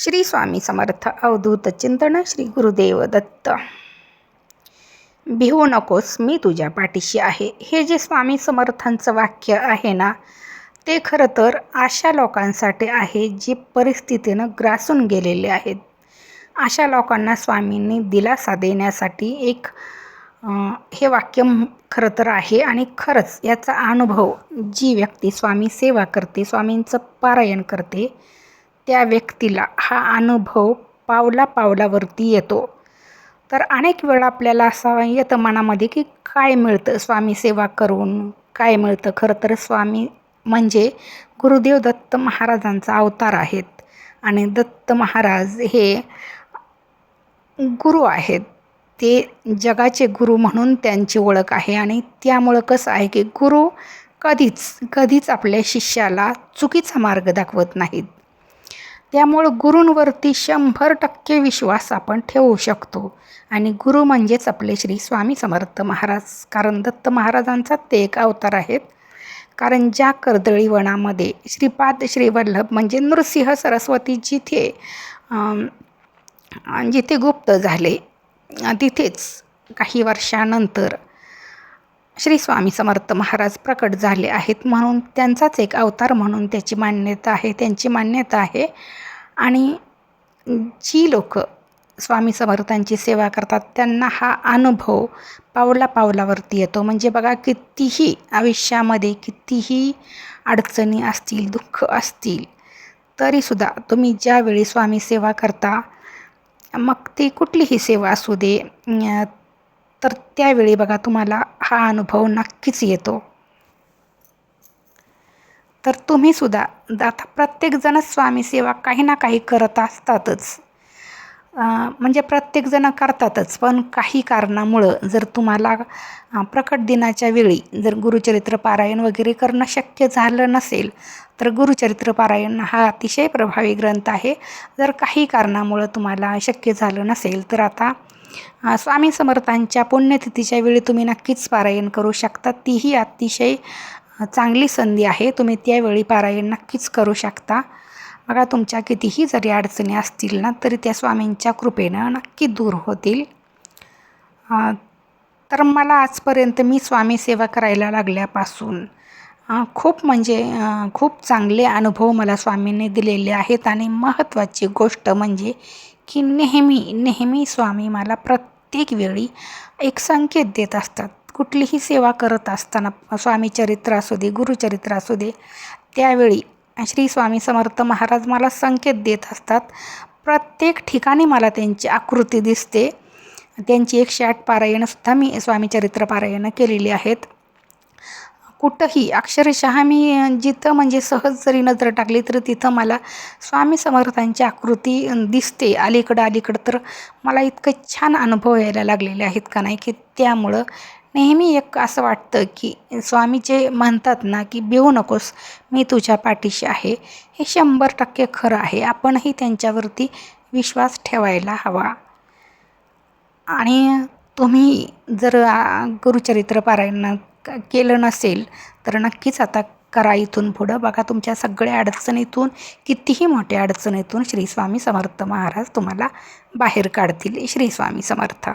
श्री स्वामी समर्थ अवधूत चिंतन श्री गुरुदेव दत्त. भिवू नकोस, मी तुझ्या पाठीशी आहे. हे जे स्वामी समर्थांचं वाक्य आहे ना, ते खरं तर अशा लोकांसाठी आहे जे परिस्थितीनं ग्रासून गेलेले आहेत. अशा लोकांना स्वामींनी दिलासा देण्यासाठी एक हे वाक्य खरं तर आहे. आणि खरंच याचा अनुभव जी व्यक्ती स्वामी सेवा करते, स्वामींचं पारायण करते, त्या व्यक्तीला हा अनुभव पावला पावलावरती येतो. तर अनेक वेळा आपल्याला असं येतं मनामध्ये की काय मिळतं स्वामी सेवा करून, काय मिळतं. खरं तर स्वामी म्हणजे गुरुदेव दत्त महाराजांचा अवतार आहेत. आणि दत्त महाराज हे गुरु आहेत. ते जगाचे गुरु म्हणून त्यांची ओळख आहे. आणि त्यामुळं कसं आहे की गुरु कधीच आपल्या शिष्याला चुकीचा मार्ग दाखवत नाहीत. त्यामुळं गुरूंवरती 100% विश्वास आपण ठेवू शकतो. आणि गुरु म्हणजेच आपले श्री स्वामी समर्थ महाराज. कारण दत्त महाराजांचा ते एक अवतार आहेत. कारण ज्या कर्दळी वनामध्ये श्रीपाद श्रीवल्लभ म्हणजे नृसिंह सरस्वती जिथे गुप्त झाले, तिथेच काही वर्षानंतर श्री स्वामी समर्थ महाराज प्रकट झाले आहेत. म्हणून त्यांचाच एक अवतार म्हणून त्यांची मान्यता आहे. आणि जी लोक स्वामी समर्थांची सेवा करतात त्यांना हा अनुभव पावला पावलावरती येतो. म्हणजे बघा, कितीही आयुष्यामध्ये कितीही अडचणी असतील, दुःख असतील, तरीसुद्धा तुम्ही ज्यावेळी स्वामी सेवा करता, मग ती कुठलीही सेवा असू दे, तर त्यावेळी बघा तुम्हाला हा अनुभव नक्कीच येतो. तर तुम्हीसुद्धा आता प्रत्येकजणच स्वामी सेवा काही ना काही करत असतातच. म्हणजे प्रत्येकजण करतातच. पण काही कारणामुळं जर तुम्हाला प्रकट दिनाच्या वेळी जर गुरुचरित्र पारायण वगैरे करणं शक्य झालं नसेल, तर गुरुचरित्र पारायण हा अतिशय प्रभावी ग्रंथ आहे. जर काही कारणामुळं तुम्हाला शक्य झालं नसेल, तर आता स्वामी समर्थांच्या पुण्यतिथीच्या वेळी तुम्ही नक्कीच पारायण करू शकता. तीही अतिशय चांगली संधी आहे. तुम्ही त्यावेळी पारायण नक्कीच करू शकता. बघा, तुमच्या कितीही जरी अडचणी असतील ना, तरी त्या स्वामींच्या कृपेनं नक्की दूर होतील. तर मला आजपर्यंत मी स्वामी सेवा करायला लागल्यापासून खूप चांगले अनुभव मला स्वामींनी दिलेले आहेत. आणि महत्त्वाची गोष्ट म्हणजे की नेहमी स्वामी मला प्रत्येक वेळी एक संकेत देत असतात. कुठलीही सेवा करत असताना, स्वामी चरित्र असू दे, गुरुचरित्र असू दे, त्यावेळी श्री स्वामी समर्थ महाराज मला संकेत देत असतात. प्रत्येक ठिकाणी मला त्यांची आकृती दिसते. त्यांची 108 पारायणसुद्धा मी स्वामी चरित्र पारायणं केलेली आहेत. कुठंही अक्षरशः मी जिथं म्हणजे सहज जरी नजर टाकली तर तिथं मला स्वामी समर्थांची आकृती दिसते अलीकडं. तर मला इतकं छान अनुभव यायला लागलेले आहेत का नाही, की त्यामुळं नेहमी एक असं वाटतं की स्वामी जे म्हणतात ना की भिवू नकोस, मी तुझ्या पाठीशी आहे, हे 100% खरं आहे. आपणही त्यांच्यावरती विश्वास ठेवायला हवा. आणि तुम्ही जर गुरुचरित्र पारायण केलं नसेल, तर नक्कीच आता करा इथून पुढं. बघा, तुमच्या सगळ्या अडचणीतून, कितीही मोठ्या अडचणीतून श्री स्वामी समर्थ महाराज तुम्हाला बाहेर काढतील. श्री स्वामी समर्थ.